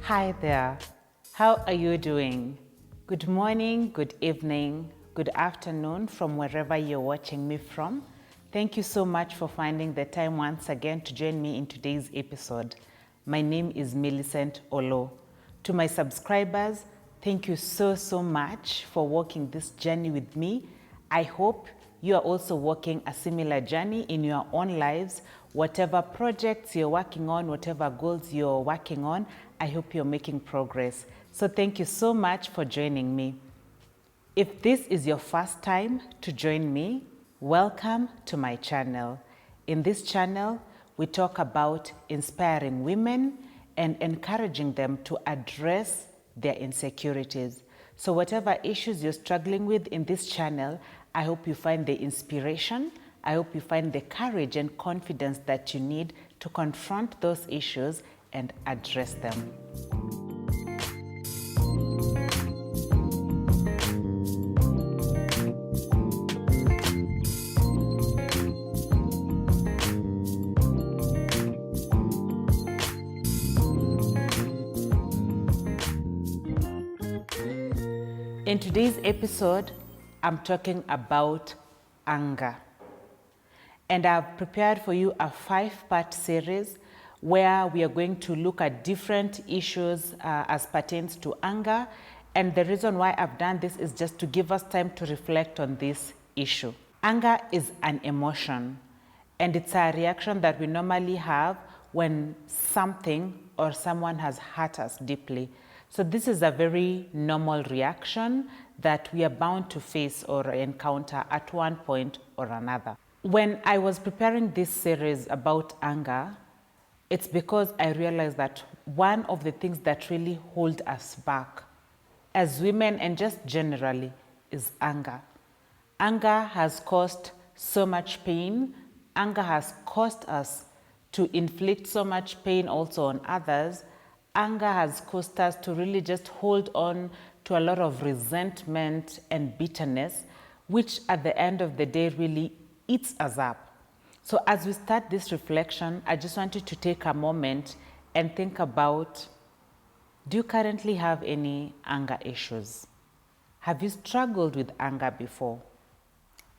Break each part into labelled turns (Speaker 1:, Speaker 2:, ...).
Speaker 1: Hi there. How are you doing? Good morning, good evening, good afternoon from wherever you're watching me from. Thank you so much for finding the time once again to join me in today's episode. My name is Millicent Olo. To my subscribers, thank you so much for walking this journey with me. I hope you are also walking a similar journey in your own lives. Whatever projects you're working on, whatever goals you're working on, I hope you're making progress. So thank you so much for joining me. If this is your first time to join me, welcome to my channel. In this channel, we talk about inspiring women and encouraging them to address their insecurities. So whatever issues you're struggling with in this channel, I hope you find the inspiration, I hope you find the courage and confidence that you need to confront those issues and address them. In today's episode, I'm talking about anger. And I've prepared for you a 5-part series where we are going to look at different issues as pertains to anger. And the reason why I've done this is just to give us time to reflect on this issue. Anger is an emotion, and it's a reaction that we normally have when something or someone has hurt us deeply. So this is a very normal reaction that we are bound to face or encounter at one point or another. When I was preparing this series about anger, it's because I realized that one of the things that really hold us back as women and just generally is anger. Anger has caused so much pain. Anger has caused us to inflict so much pain also on others. Anger has caused us to really just hold on to a lot of resentment and bitterness, which at the end of the day really eats us up. So as we start this reflection, I just want you to take a moment and think about, do you currently have any anger issues? Have you struggled with anger before?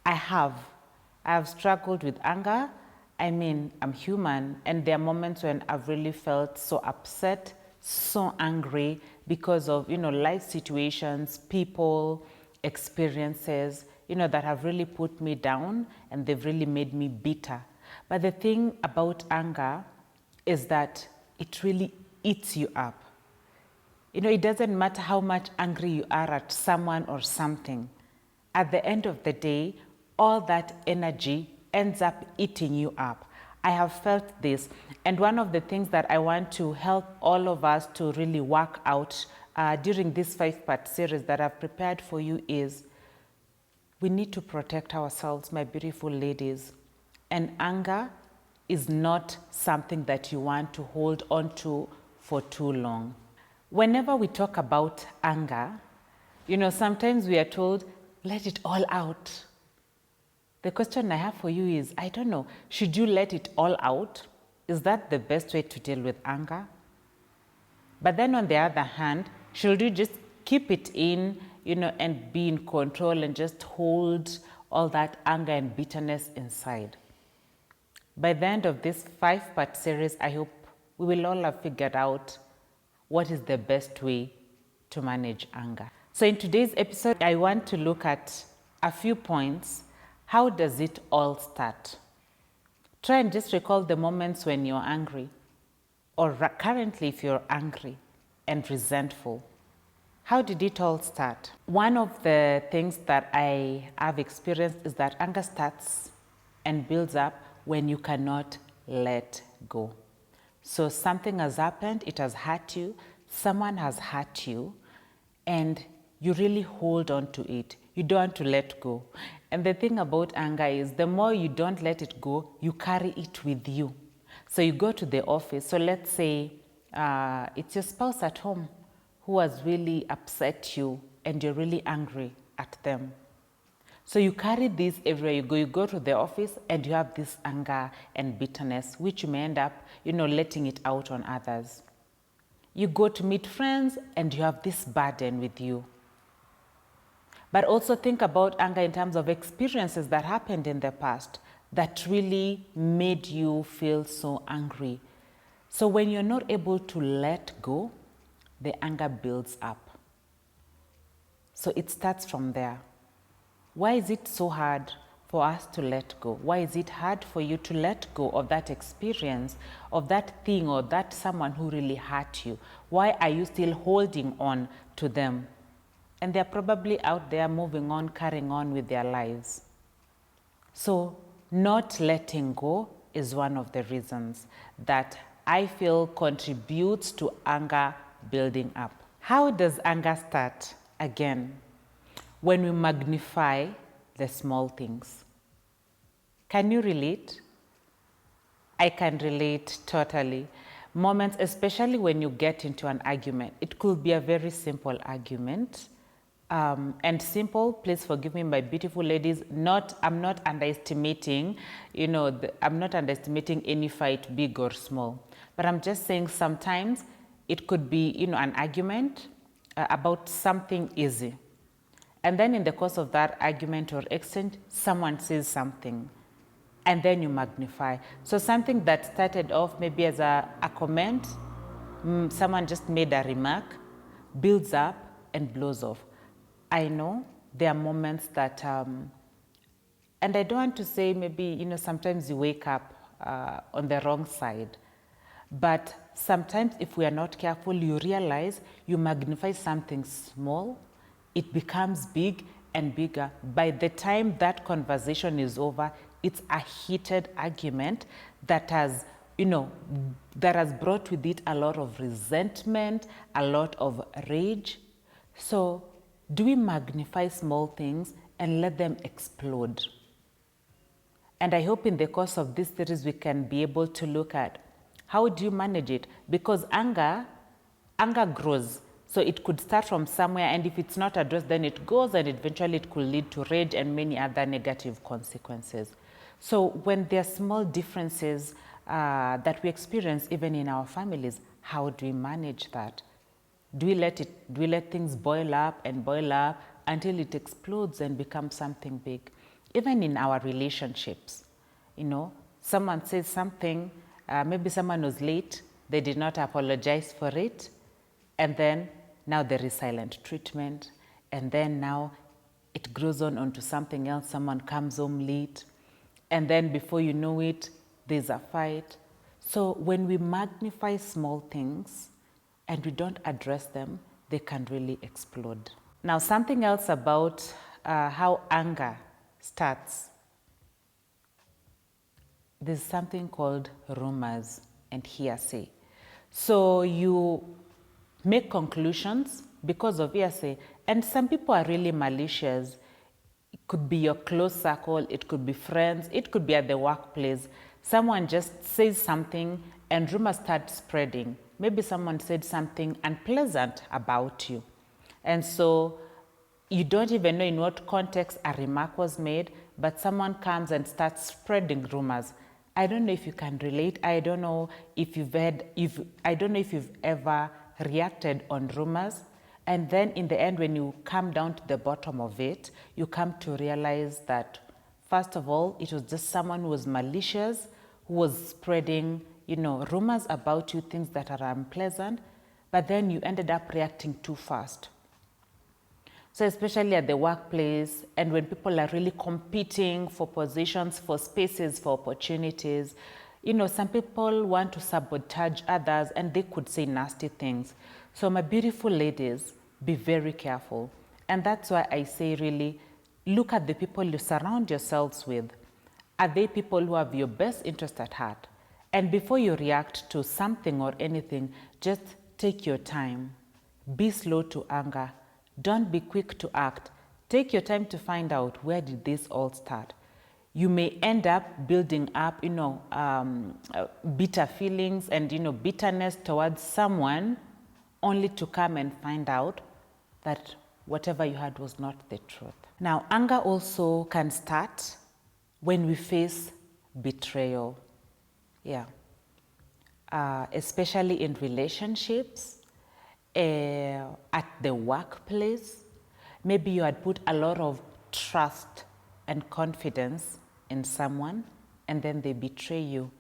Speaker 1: I have. I have struggled with anger. I mean, I'm human, and there are moments when I've really felt so upset, so angry because of, life situations, people, experiences, that have really put me down and they've really made me bitter. But the thing about anger is that it really eats you up. It doesn't matter how much angry you are at someone or something. At the end of the day, all that energy ends up eating you up. I have felt this, and one of the things that I want to help all of us to really work out during this 5-part series that I've prepared for you is we need to protect ourselves, my beautiful ladies. And anger is not something that you want to hold on to for too long. Whenever we talk about anger, sometimes we are told, let it all out. The question I have for you is, I don't know, should you let it all out? Is that the best way to deal with anger? But then on the other hand, should you just keep it in, and be in control and just hold all that anger and bitterness inside? By the end of this 5-part series, I hope we will all have figured out what is the best way to manage anger. So in today's episode, I want to look at a few points. How does it all start? Try and just recall the moments when you're angry, or currently if you're angry and resentful. How did it all start? One of the things that I have experienced is that anger starts and builds up when you cannot let go. So something has happened, it has hurt you, someone has hurt you, and you really hold on to it. You don't want to let go. And the thing about anger is the more you don't let it go, you carry it with you. So you go to the office. So let's say it's your spouse at home who has really upset you and you're really angry at them. So you carry this everywhere you go. You go to the office and you have this anger and bitterness, which you may end up, letting it out on others. You go to meet friends and you have this burden with you. But also think about anger in terms of experiences that happened in the past that really made you feel so angry. So when you're not able to let go, the anger builds up. So it starts from there. Why is it so hard for us to let go? Why is it hard for you to let go of that experience, of that thing or that someone who really hurt you? Why are you still holding on to them? And they're probably out there moving on, carrying on with their lives. So not letting go is one of the reasons that I feel contributes to anger building up. How does anger start? Again, when we magnify the small things. Can you relate? I can relate totally. Moments, especially when you get into an argument. It could be a very simple argument. And simple, please forgive me, my beautiful ladies, I'm not underestimating, I'm not underestimating any fight, big or small. But I'm just saying sometimes it could be, an argument about something easy. And then in the course of that argument or exchange, someone says something. And then you magnify. So something that started off maybe as a comment, someone just made a remark, builds up and blows off. I know there are moments that, and I don't want to say maybe, sometimes you wake up on the wrong side. But sometimes if we are not careful, you realize you magnify something small, it becomes big and bigger. By the time that conversation is over, it's a heated argument that has, that has brought with it a lot of resentment, a lot of rage. So do we magnify small things and let them explode? And I hope in the course of this series we can be able to look at how do you manage it? Because anger grows. So it could start from somewhere, and if it's not addressed, then it goes, and eventually it could lead to rage and many other negative consequences. So when there are small differences that we experience even in our families, how do we manage that? Do we let things boil up until it explodes and becomes something big? Even in our relationships, someone says something, maybe someone was late, they did not apologize for it, and then now there is silent treatment, and then now it grows onto something else. Someone comes home late, and then before you know it, there's a fight. So when we magnify small things and we don't address them, they can really explode. Now, something else about how anger starts. There's something called rumors and hearsay. So you make conclusions because of hearsay, and some people are really malicious. It could be your close circle, it could be friends, it could be at the workplace. Someone just says something and rumors start spreading. Maybe someone said something unpleasant about you. And so you don't even know in what context a remark was made, but someone comes and starts spreading rumors. I don't know if you can relate. I don't know if you've ever reacted on rumors. And then in the end, when you come down to the bottom of it, you come to realize that, first of all, it was just someone who was malicious, who was spreading, rumors about you, things that are unpleasant, but then you ended up reacting too fast. So especially at the workplace, and when people are really competing for positions, for spaces, for opportunities, some people want to sabotage others and they could say nasty things. So my beautiful ladies, be very careful. And that's why I say really, look at the people you surround yourselves with. Are they people who have your best interest at heart? And before you react to something or anything, just take your time. Be slow to anger. Don't be quick to act. Take your time to find out, where did this all start? You may end up building up, bitter feelings and, bitterness towards someone, only to come and find out that whatever you had was not the truth. Now, anger also can start when we face betrayal. Yeah. Especially in relationships, at the workplace. Maybe you had put a lot of trust and confidence in someone, and then they betray you.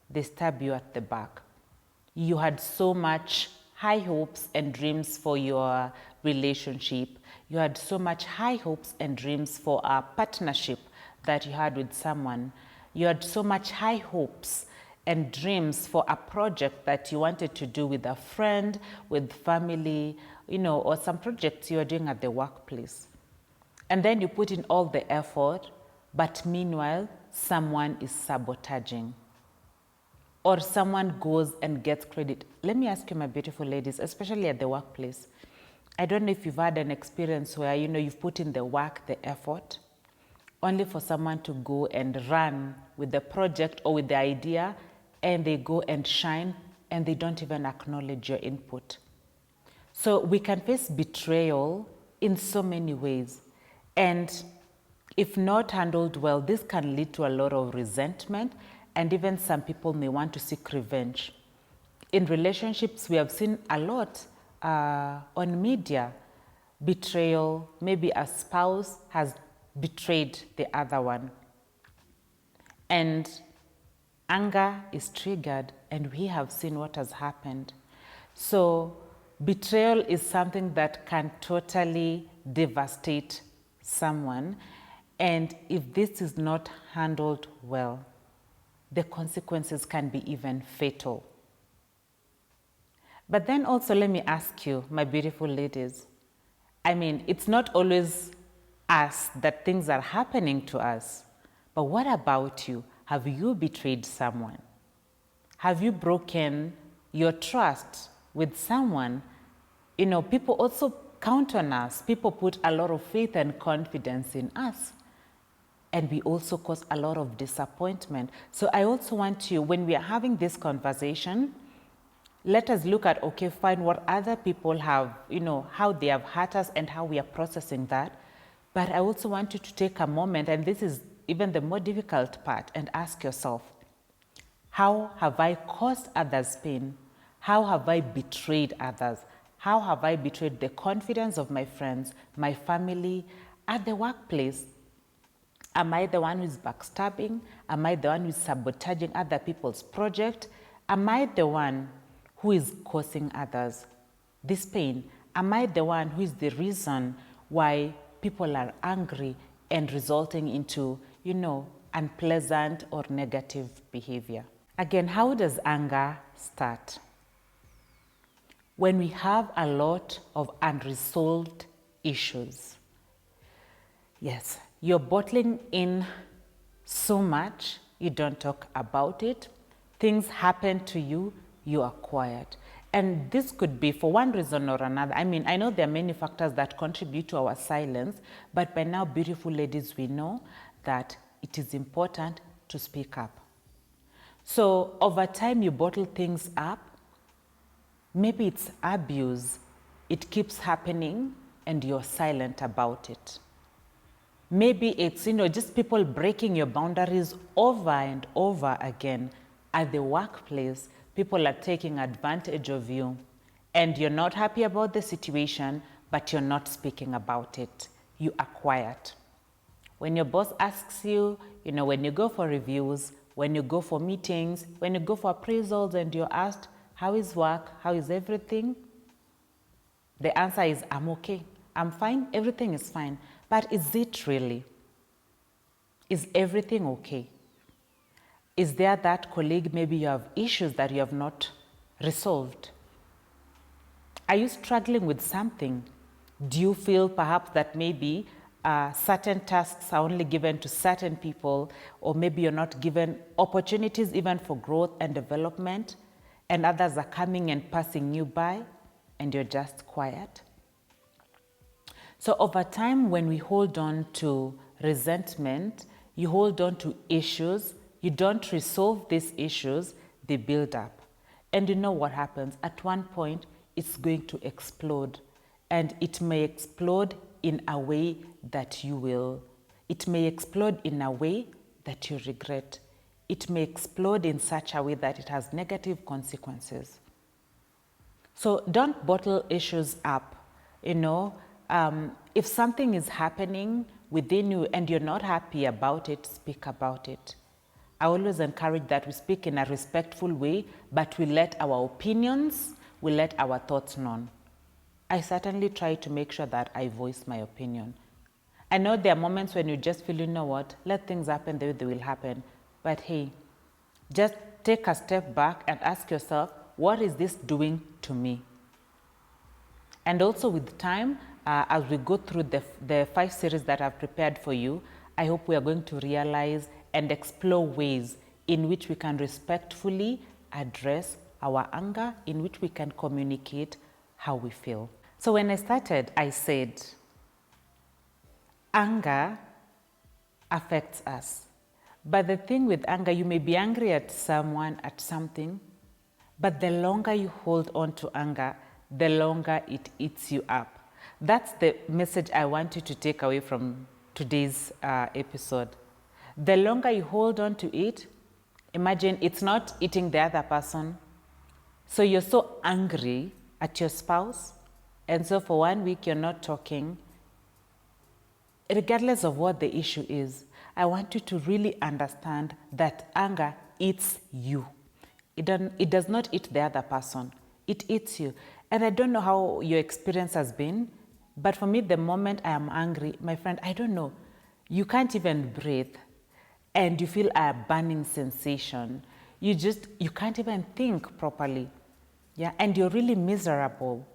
Speaker 1: They stab you at the back. You had so much high hopes and dreams for your relationship. You had so much high hopes and dreams for a partnership that you had with someone. You had so much high hopes and dreams for a project that you wanted to do with a friend, with family, or some projects you are doing at the workplace. And then you put in all the effort, but meanwhile, someone is sabotaging. Or someone goes and gets credit. Let me ask you, my beautiful ladies, especially at the workplace, I don't know if you've had an experience where, you've put in the work, the effort, only for someone to go and run with the project or with the idea, and they go and shine, and they don't even acknowledge your input. So we can face betrayal in so many ways. And if not handled well, this can lead to a lot of resentment, and even some people may want to seek revenge. In relationships, we have seen a lot on media, betrayal. Maybe a spouse has betrayed the other one, and anger is triggered, and we have seen what has happened. So betrayal is something that can totally devastate someone, and if this is not handled well, the consequences can be even fatal. But then also, let me ask you, my beautiful ladies, it's not always us that things are happening to us, but what about you? Have you betrayed someone? Have you broken your trust with someone? People also count on us. People put a lot of faith and confidence in us. And we also cause a lot of disappointment. So I also want you, when we are having this conversation, let us look at, okay, fine, what other people have, how they have hurt us and how we are processing that. But I also want you to take a moment, and this is even the more difficult part, and ask yourself, how have I caused others pain? How have I betrayed others? How have I betrayed the confidence of my friends, my family, at the workplace? Am I the one who's backstabbing? Am I the one who's sabotaging other people's project? Am I the one who is causing others this pain? Am I the one who is the reason why people are angry and resulting into, unpleasant or negative behavior? Again, how does anger start? When we have a lot of unresolved issues. Yes, you're bottling in so much, you don't talk about it. Things happen to you, you are quiet. And this could be for one reason or another. I know there are many factors that contribute to our silence, but by now, beautiful ladies, we know that it is important to speak up. So over time, you bottle things up. Maybe it's abuse. It keeps happening and you're silent about it. Maybe it's, just people breaking your boundaries over and over again. At the workplace, people are taking advantage of you, and you're not happy about the situation, but you're not speaking about it. You are quiet. When your boss asks you, when you go for reviews, when you go for meetings, when you go for appraisals and you're asked, how is work? How is everything? The answer is, I'm okay. I'm fine. Everything is fine. But is it really? Is everything okay? Is there that colleague, maybe you have issues that you have not resolved? Are you struggling with something? Do you feel perhaps that maybe certain tasks are only given to certain people, or maybe you're not given opportunities even for growth and development, and others are coming and passing you by, and you're just quiet? So over time, when we hold on to resentment, you hold on to issues, you don't resolve these issues, they build up. And you know what happens? At one point, it's going to explode. And it may explode in a way that it may explode in a way that you regret. It may explode in such a way that it has negative consequences. So don't bottle issues up. If something is happening within you and you're not happy about it, speak about it. I always encourage that we speak in a respectful way, but we let our opinions, we let our thoughts known. I certainly try to make sure that I voice my opinion. I know there are moments when you just feel, you know what, let things happen the way they will happen. But hey, just take a step back and ask yourself, what is this doing to me? And also with time, as we go through the 5 series that I've prepared for you, I hope we are going to realize and explore ways in which we can respectfully address our anger, in which we can communicate how we feel. So when I started, I said, anger affects us. But the thing with anger, you may be angry at someone, at something, but the longer you hold on to anger, the longer it eats you up. That's the message I want you to take away from today's episode. The longer you hold on to it, imagine it's not eating the other person. So you're so angry at your spouse, and so for 1 week you're not talking. Regardless of what the issue is, I want you to really understand that anger eats you. It does not eat the other person. It eats you. And I don't know how your experience has been, but for me, the moment I am angry, my friend, I don't know, you can't even breathe, and you feel a burning sensation. You can't even think properly. Yeah, and you're really miserable.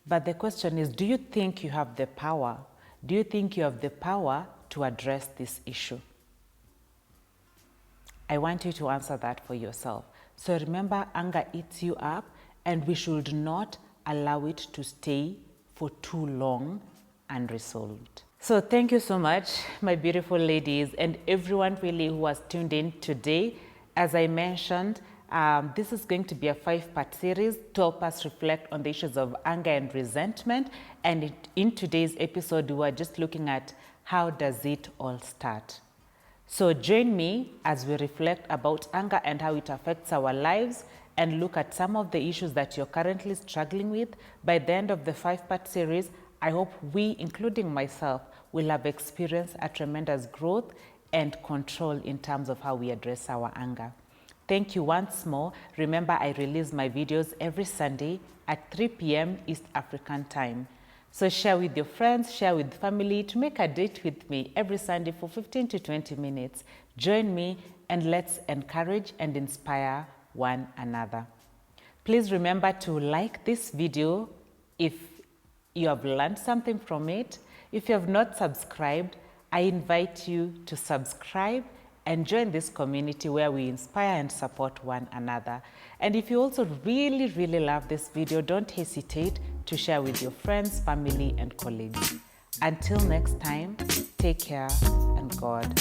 Speaker 1: But the question is, do you think you have the power? Do you think you have the power to address this issue? I want you to answer that for yourself. So remember, anger eats you up, and we should not allow it to stay for too long unresolved. So thank you so much, my beautiful ladies, and everyone really who has tuned in today. As I mentioned, this is going to be a 5-part series to help us reflect on the issues of anger and resentment. And in today's episode, we are just looking at how does it all start. So join me as we reflect about anger and how it affects our lives, and look at some of the issues that you're currently struggling with. By the end of the 5-part series, I hope we, including myself, will have experienced a tremendous growth and control in terms of how we address our anger. Thank you once more. Remember, I release my videos every Sunday at 3 p.m. East African time. So share with your friends, share with family, to make a date with me every Sunday for 15 to 20 minutes. Join me and let's encourage and inspire one another. Please remember to like this video if you have learned something from it. If you have not subscribed, I invite you to subscribe and join this community where we inspire and support one another. And if you also really, really love this video, don't hesitate to share with your friends, family, and colleagues. Until next time, take care and God